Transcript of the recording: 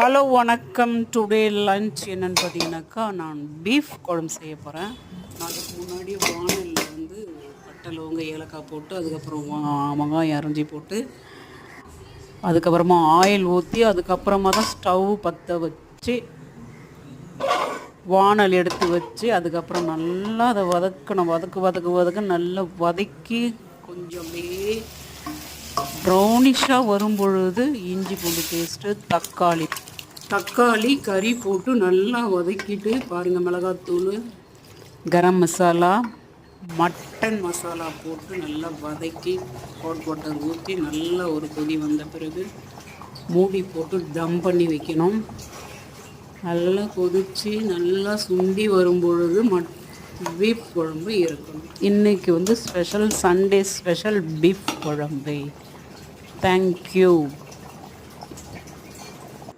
Hello வணக்கம். Today lunch என்னென்னு பார்த்தீங்கன்னாக்கா, நான் பீஃப் குழம்பு செய்ய போகிறேன். அதுக்கு முன்னாடி வானலில் வந்து பட்டை லவங்க ஏலக்காய் போட்டு, அதுக்கப்புறம் வெங்காயம் அரைஞ்சி போட்டு, அதுக்கப்புறமா ஆயில் ஊற்றி, அதுக்கப்புறமா தான் ஸ்டவ் பற்ற வச்சு வானல் எடுத்து வச்சு, அதுக்கப்புறம் நல்லா அதை வதக்கணும். வதக்கு நல்லா வதக்கி கொஞ்சம் அப்படியே ப்ரௌனிஷாக வரும் பொழுது இஞ்சி பூண்டு பேஸ்ட்டு, தக்காளி கறி போட்டு நல்லா வதக்கிட்டு பாருங்கள், மிளகாத்தூள், கரம் மசாலா, மட்டன் மசாலா போட்டு நல்லா வதக்கி ஹாட் வாட்டர் ஊற்றி நல்லா ஒரு கொதி வந்த பிறகு மூடி போட்டு தம் பண்ணி வைக்கணும். நல்லா கொதித்து நல்லா சுண்டி வரும் பொழுது பீஃப் குழம்பு இருக்கணும். இன்றைக்கி வந்து ஸ்பெஷல் சண்டே ஸ்பெஷல் பீஃப் குழம்பு. தேங்க்யூ.